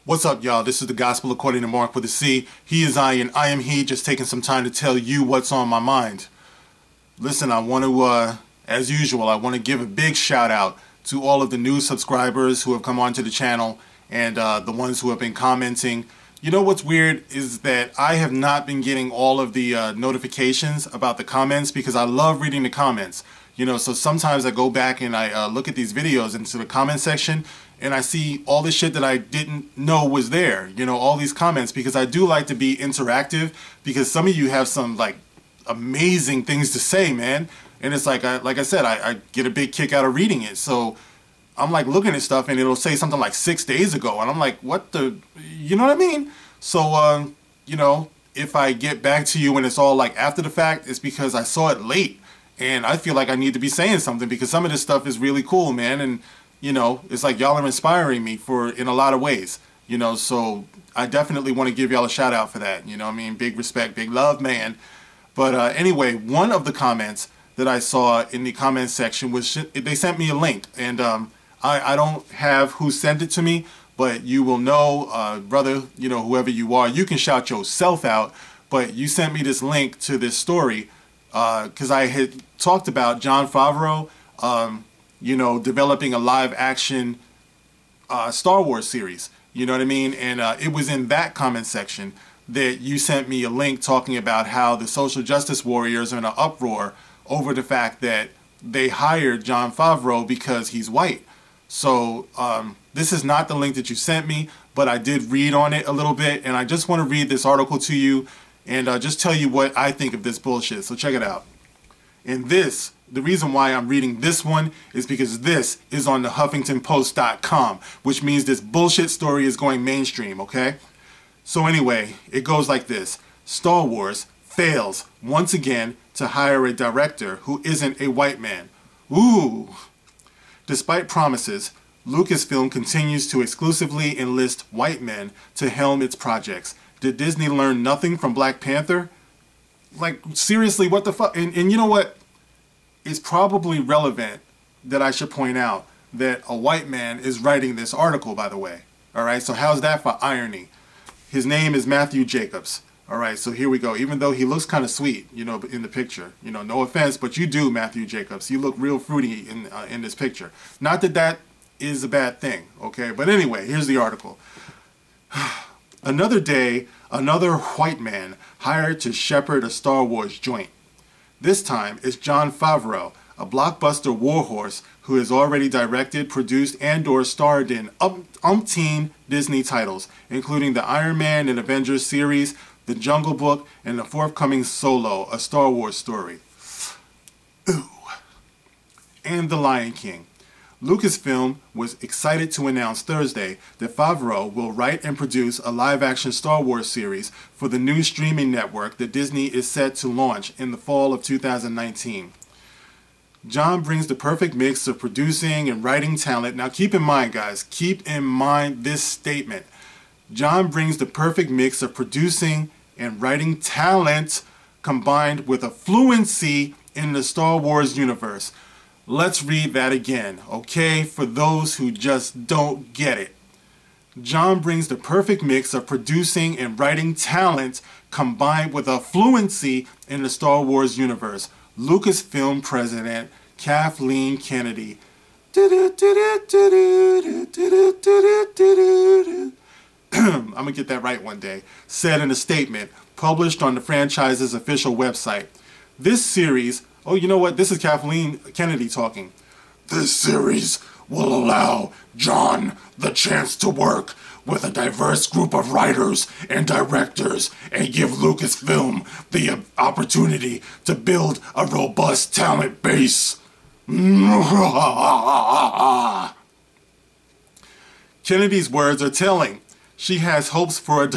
What's up, y'all? This is the Gospel according to Mark with a C. He is I and I am he, just taking some time to tell you what's on my mind. Listen, I want to, as usual, I want to give a big shout out to all of the new subscribers who have come onto the channel and the ones who have been commenting. You know what's weird is that I have not been getting all of the notifications about the comments because I love reading the comments. You know, so sometimes I go back and I look at these videos into the comment section and I see all this shit that I didn't know was there, you know, all these comments, because I do like to be interactive, because some of you have some like amazing things to say, man. And it's like, like I said, I get a big kick out of reading it. So I'm like looking at stuff and it'll say something like 6 days ago. And I'm like, what the, you know what I mean? So, you know, if I get back to you when it's all like after the fact, it's because I saw it late. And I feel like I need to be saying something because some of this stuff is really cool, man. And, you know, it's like y'all are inspiring me in a lot of ways, you know. So I definitely want to give y'all a shout out for that. You know what I mean? Big respect, big love, man. But anyway, one of the comments that I saw in the comment section was they sent me a link. And I don't have who sent it to me, but you will know, brother, you know, whoever you are, you can shout yourself out. But you sent me this link to this story because I had talked about Jon Favreau, you know, developing a live action Star Wars series. You know what I mean? And it was in that comment section that you sent me a link talking about how the Social Justice Warriors are in an uproar over the fact that they hired Jon Favreau because he's white. So this is not the link that you sent me, but I did read on it a little bit, and I just want to read this article to you and just tell you what I think of this bullshit. So check it out. And this, the reason why I'm reading this one is because this is on the HuffingtonPost.com, which means this bullshit story is going mainstream, okay? So anyway, it goes like this. Star Wars fails once again to hire a director who isn't a white man. Ooh. Despite promises, Lucasfilm continues to exclusively enlist white men to helm its projects. Did Disney learn nothing from Black Panther? Like, seriously, what the fuck? And you know what? It's probably relevant that I should point out that a white man is writing this article, by the way. All right, so how's that for irony? His name is Matthew Jacobs. All right, so here we go. Even though he looks kind of sweet, you know, in the picture. You know, no offense, but you do, Matthew Jacobs. You look real fruity in this picture. Not that that is a bad thing, okay? But anyway, here's the article. Another day, another white man hired to shepherd a Star Wars joint. This time, it's Jon Favreau, a blockbuster warhorse who has already directed, produced, and/or starred in umpteen Disney titles, including the Iron Man and Avengers series, The Jungle Book, and the forthcoming Solo, a Star Wars story. Ooh. And The Lion King. Lucasfilm was excited to announce Thursday that Favreau will write and produce a live-action Star Wars series for the new streaming network that Disney is set to launch in the fall of 2019. Jon brings the perfect mix of producing and writing talent. Now keep in mind, guys, keep in mind this statement. Jon brings the perfect mix of producing and writing talent combined with a fluency in the Star Wars universe. Let's read that again, okay, for those who just don't get it. Jon brings the perfect mix of producing and writing talent combined with a fluency in the Star Wars universe. Lucasfilm President Kathleen Kennedy. I'm gonna get that right one day. Said in a statement published on the franchise's official website. This series, oh, you know what? This is Kathleen Kennedy talking. This series will allow Jon the chance to work with a diverse group of writers and directors and give Lucasfilm the opportunity to build a robust talent base. Kennedy's words are telling. She has hopes for a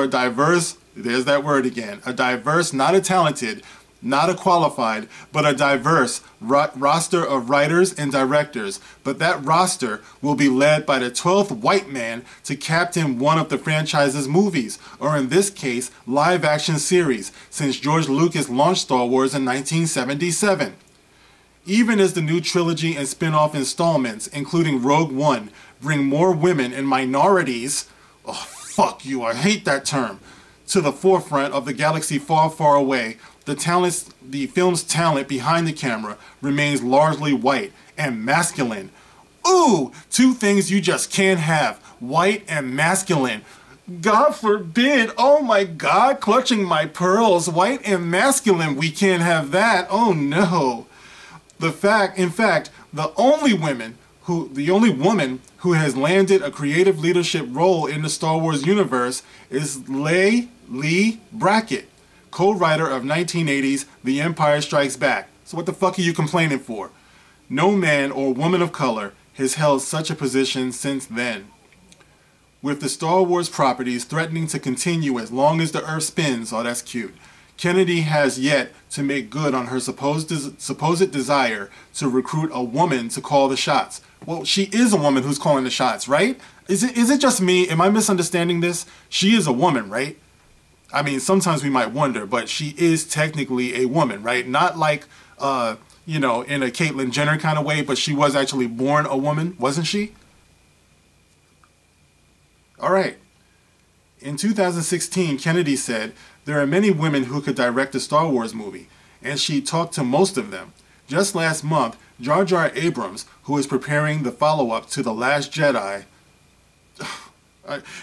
diverse, there's that word again, a diverse, not a talented, not a qualified, but a diverse roster of writers and directors. But that roster will be led by the 12th white man to captain one of the franchise's movies, or in this case, live-action series, since George Lucas launched Star Wars in 1977. Even as the new trilogy and spin-off installments, including Rogue One, bring more women and minorities, oh fuck you, I hate that term, to the forefront of the galaxy far, far away, the film's talent behind the camera remains largely white and masculine. Ooh, two things you just can't have, white and masculine. God forbid, oh my God, clutching my pearls, white and masculine, we can't have that, oh no. In fact, the only woman who has landed a creative leadership role in the Star Wars universe is Lee Brackett, co-writer of 1980's The Empire Strikes Back. So what the fuck are you complaining for? No man or woman of color has held such a position since then. With the Star Wars properties threatening to continue as long as the Earth spins, oh that's cute, Kennedy has yet to make good on her supposed desire to recruit a woman to call the shots. Well, she is a woman who's calling the shots, right? Is it just me? Am I misunderstanding this? She is a woman, right? I mean, sometimes we might wonder, but she is technically a woman, right? Not like, you know, in a Caitlyn Jenner kind of way, but she was actually born a woman, wasn't she? All right. In 2016, Kennedy said, there are many women who could direct a Star Wars movie, and she talked to most of them. Just last month, Jar Jar Abrams, who is preparing the follow-up to The Last Jedi,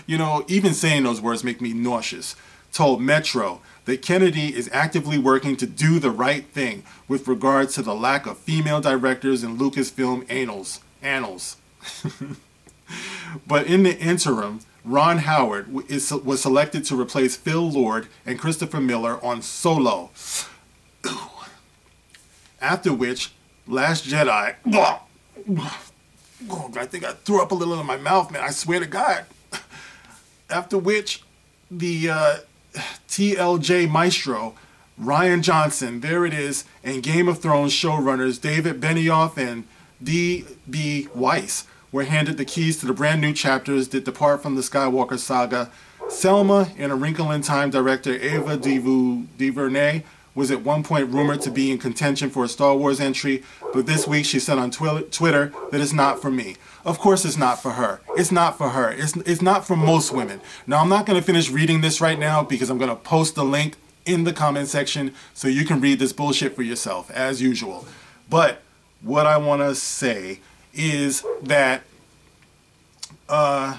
you know, even saying those words make me nauseous, told Metro that Kennedy is actively working to do the right thing with regard to the lack of female directors in Lucasfilm annals. But in the interim, Ron Howard was selected to replace Phil Lord and Christopher Miller on Solo. After which, Last Jedi... Oh, I think I threw up a little in my mouth, man. I swear to God. After which, the TLJ maestro, Rian Johnson, there it is, and Game of Thrones showrunners David Benioff and D.B. Weiss were handed the keys to the brand new chapters that depart from the Skywalker saga. Selma and A Wrinkle in Time director Ava DuVernay was at one point rumored to be in contention for a Star Wars entry, but this week she said on Twitter that it's not for me. Of course it's not for her. It's not for her. It's not for most women. Now I'm not going to finish reading this right now because I'm going to post the link in the comment section so you can read this bullshit for yourself, as usual. But what I want to say is that, let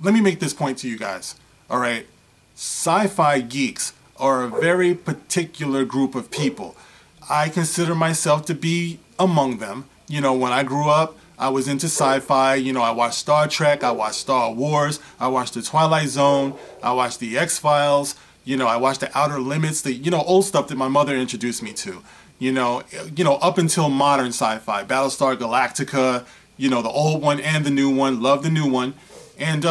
me make this point to you guys, all right? Sci-fi geeks are a very particular group of people. I consider myself to be among them. You know, when I grew up, I was into sci-fi. You know, I watched Star Trek, I watched Star Wars, I watched The Twilight Zone, I watched The X-Files, you know, I watched The Outer Limits, the, you know, old stuff that my mother introduced me to. You know, up until modern sci-fi, Battlestar Galactica, you know, the old one and the new one, love the new one. And,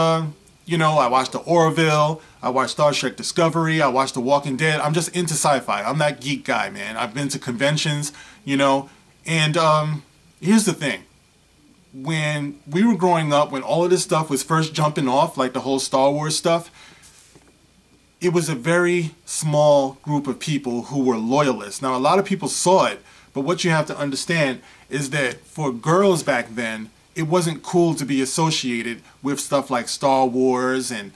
you know, I watched The Orville, I watched Star Trek Discovery, I watched The Walking Dead. I'm just into sci-fi. I'm that geek guy, man. I've been to conventions, you know. And here's the thing. When we were growing up, when all of this stuff was first jumping off, like the whole Star Wars stuff, it was a very small group of people who were loyalists. Now, a lot of people saw it, but what you have to understand is that for girls back then, it wasn't cool to be associated with stuff like Star Wars and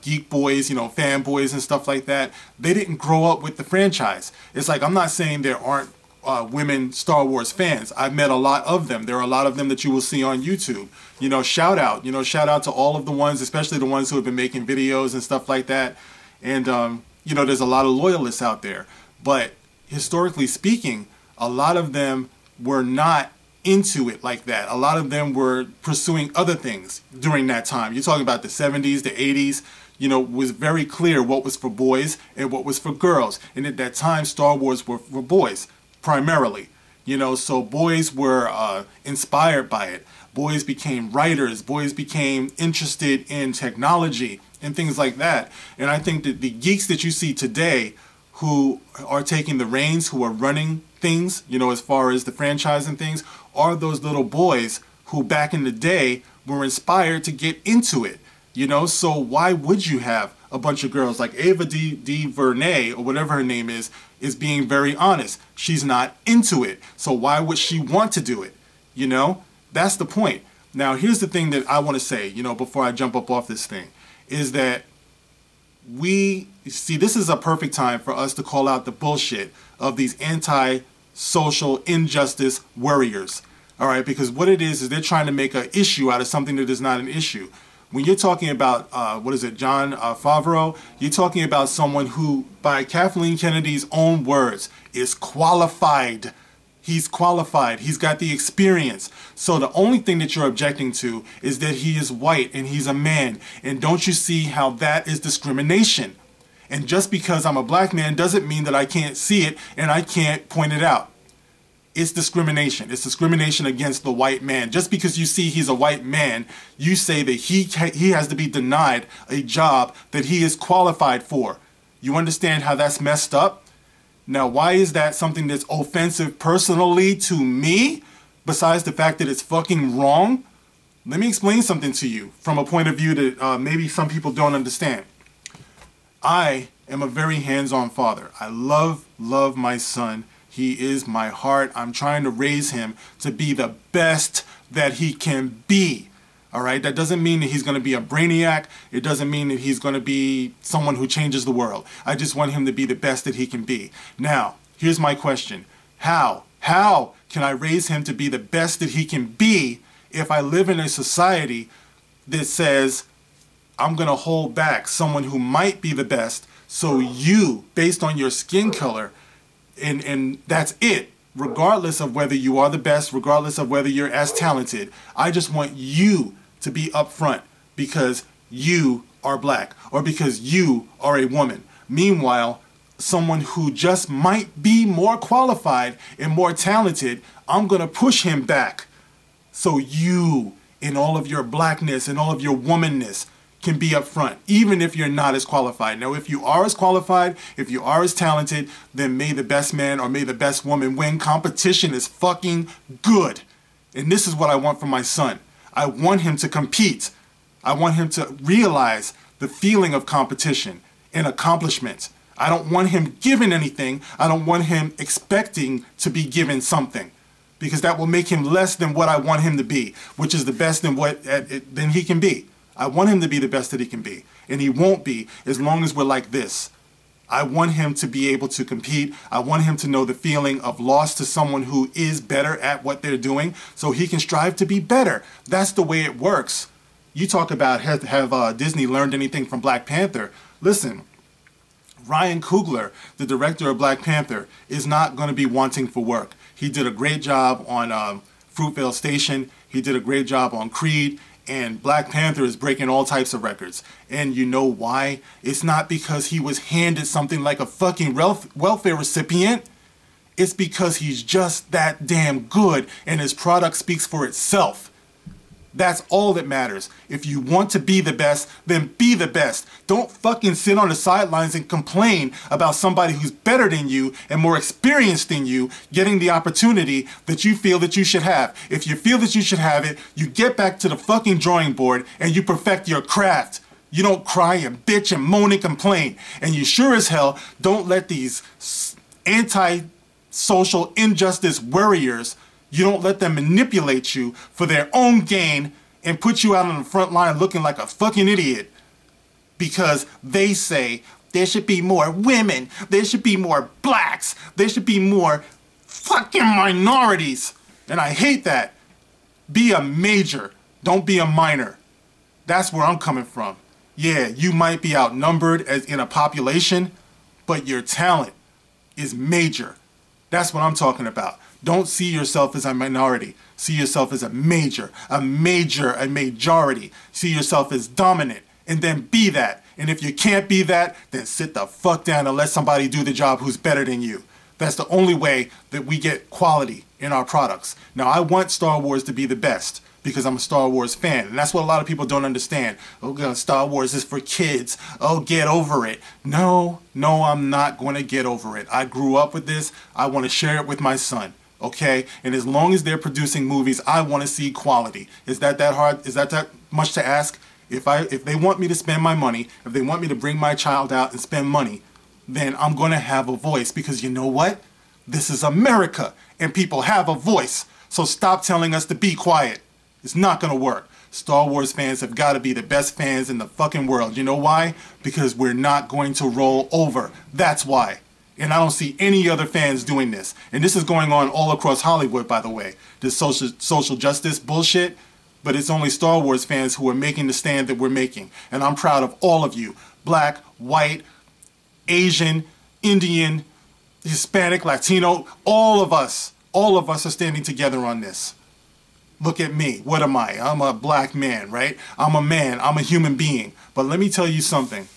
geek boys, you know, fanboys and stuff like that. They didn't grow up with the franchise. It's like, I'm not saying there aren't women Star Wars fans. I've met a lot of them. There are a lot of them that you will see on YouTube. You know, shout out to all of the ones, especially the ones who have been making videos and stuff like that. And, you know, there's a lot of loyalists out there. But historically speaking, a lot of them were not into it like that. A lot of them were pursuing other things during that time. You're talking about the 70s, the 80s, you know, was very clear what was for boys and what was for girls. And at that time, Star Wars were for boys, primarily. You know, so boys were inspired by it. Boys became writers. Boys became interested in technology and things like that. And I think that the geeks that you see today who are taking the reins, who are running things, you know, as far as the franchise and things, are those little boys who back in the day were inspired to get into it, you know? So why would you have a bunch of girls like Ava DuVernay, or whatever her name is being very honest. She's not into it. So why would she want to do it? You know? That's the point. Now, here's the thing that I want to say, you know, before I jump up off this thing, is that this is a perfect time for us to call out the bullshit of these anti-social injustice worriers. All right, because what it is they're trying to make an issue out of something that is not an issue. When you're talking about, John Favreau, you're talking about someone who, by Kathleen Kennedy's own words, is qualified. He's qualified. He's got the experience. So the only thing that you're objecting to is that he is white and he's a man. And don't you see how that is discrimination? And just because I'm a black man doesn't mean that I can't see it and I can't point it out. It's discrimination. It's discrimination against the white man. Just because you see he's a white man, you say that he has to be denied a job that he is qualified for. You understand how that's messed up? Now, why is that something that's offensive personally to me, besides the fact that it's fucking wrong? Let me explain something to you from a point of view that maybe some people don't understand. I am a very hands-on father. I love my son. He is my heart. I'm trying to raise him to be the best that he can be. All right, that doesn't mean that he's going to be a brainiac. It doesn't mean that he's going to be someone who changes the world. I just want him to be the best that he can be. Now, here's my question. How can I raise him to be the best that he can be if I live in a society that says I'm going to hold back someone who might be the best, so you, based on your skin color, and that's it. Regardless of whether you are the best, regardless of whether you're as talented, I just want you to be upfront because you are black or because you are a woman. Meanwhile, someone who just might be more qualified and more talented, I'm going to push him back so you, in all of your blackness and all of your womanness, can be up front, even if you're not as qualified. Now, if you are as qualified, if you are as talented, then may the best man or may the best woman win. Competition is fucking good. And this is what I want from my son. I want him to compete. I want him to realize the feeling of competition and accomplishment. I don't want him given anything. I don't want him expecting to be given something, because that will make him less than what I want him to be, which is the best than he can be. I want him to be the best that he can be, and he won't be as long as we're like this. I want him to be able to compete. I want him to know the feeling of loss to someone who is better at what they're doing so he can strive to be better. That's the way it works. You talk about have Disney learned anything from Black Panther? Listen, Ryan Coogler, the director of Black Panther, is not going to be wanting for work. He did a great job on Fruitvale Station. He did a great job on Creed. And Black Panther is breaking all types of records. And you know why? It's not because he was handed something like a fucking welfare recipient. It's because he's just that damn good and his product speaks for itself. That's all that matters. If you want to be the best, then be the best. Don't fucking sit on the sidelines and complain about somebody who's better than you and more experienced than you getting the opportunity that you feel that you should have. If you feel that you should have it, you get back to the fucking drawing board and you perfect your craft. You don't cry and bitch and moan and complain. And you sure as hell don't let these anti-social injustice worriers, you don't let them manipulate you for their own gain and put you out on the front line looking like a fucking idiot because they say there should be more women, there should be more blacks, there should be more fucking minorities. And I hate that. Be a major, don't be a minor. That's where I'm coming from. Yeah, you might be outnumbered as in a population, but your talent is major. That's what I'm talking about. Don't see yourself as a minority. See yourself as a majority. See yourself as dominant, and then be that. And if you can't be that, then sit the fuck down and let somebody do the job who's better than you. That's the only way that we get quality in our products. Now, I want Star Wars to be the best because I'm a Star Wars fan. And that's what a lot of people don't understand. Oh, God, Star Wars is for kids. Oh, get over it. No, I'm not going to get over it. I grew up with this. I want to share it with my son. Okay? And as long as they're producing movies, I want to see quality. Is that hard? Is that much to ask? If they want me to spend my money, if they want me to bring my child out and spend money, then I'm going to have a voice because you know what? This is America and people have a voice. So stop telling us to be quiet. It's not gonna work. Star Wars fans have got to be the best fans in the fucking world. You know why? Because we're not going to roll over. That's why. And I don't see any other fans doing this. And this is going on all across Hollywood, by the way. This social justice bullshit. But it's only Star Wars fans who are making the stand that we're making. And I'm proud of all of you. Black, white, Asian, Indian, Hispanic, Latino, all of us are standing together on this. Look at me. What am I? I'm a black man, right? I'm a man. I'm a human being. But let me tell you something.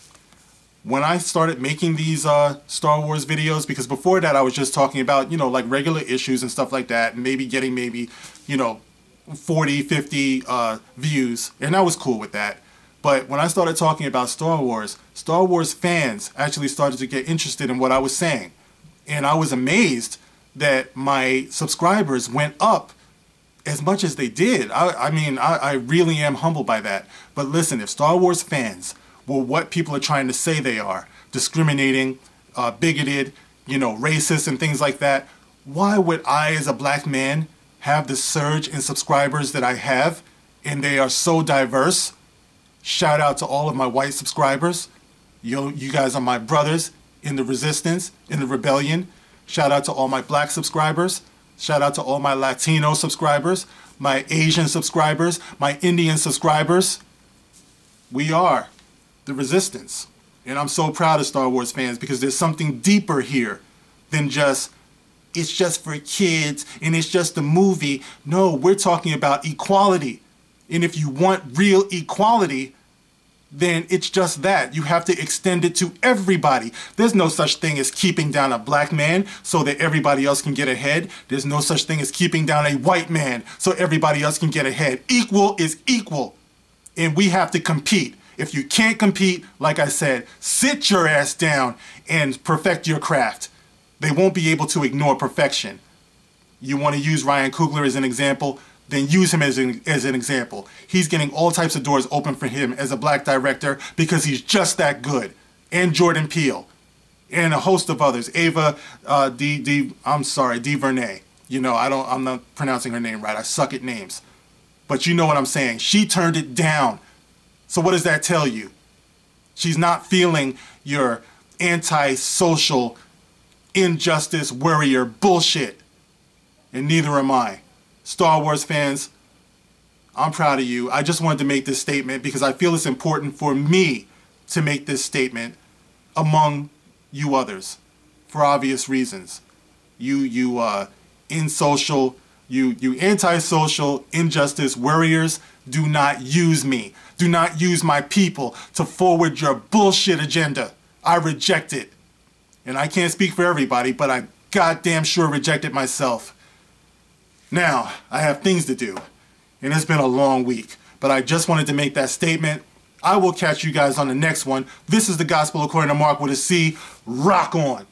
When I started making these Star Wars videos, because before that I was just talking about, you know, like regular issues and stuff like that, and maybe getting you know, 40, 50 views, and I was cool with that. But when I started talking about Star Wars fans actually started to get interested in what I was saying. And I was amazed that my subscribers went up as much as they did. I mean, I really am humbled by that. But listen, if Star Wars fans were what people are trying to say they are, discriminating, bigoted, you know, racist and things like that, why would I as a black man have the surge in subscribers that I have? And they are so diverse. Shout out to all of my white subscribers. You guys are my brothers in the resistance, in the rebellion. Shout out to all my black subscribers. Shout out to all my Latino subscribers, my Asian subscribers, my Indian subscribers. We are the resistance. And I'm so proud of Star Wars fans because there's something deeper here than just, it's just for kids and it's just a movie. No, we're talking about equality. And if you want real equality, then it's just that. You have to extend it to everybody. There's no such thing as keeping down a black man so that everybody else can get ahead. There's no such thing as keeping down a white man so everybody else can get ahead. Equal is equal. And we have to compete. If you can't compete, like I said, sit your ass down and perfect your craft. They won't be able to ignore perfection. You want to use Ryan Coogler as an example? Then use him as an example. He's getting all types of doors open for him as a black director because he's just that good. And Jordan Peele. And a host of others. Ava DuVernay. You know, I'm not pronouncing her name right. I suck at names. But you know what I'm saying. She turned it down. So what does that tell you? She's not feeling your antisocial injustice worrier bullshit. And neither am I. Star Wars fans, I'm proud of you. I just wanted to make this statement because I feel it's important for me to make this statement among you others for obvious reasons. You antisocial injustice worriers, do not use me. Do not use my people to forward your bullshit agenda. I reject it. And I can't speak for everybody, but I goddamn sure reject it myself. Now, I have things to do, and it's been a long week, but I just wanted to make that statement. I will catch you guys on the next one. This is the Gospel According to Mark with a C. Rock on.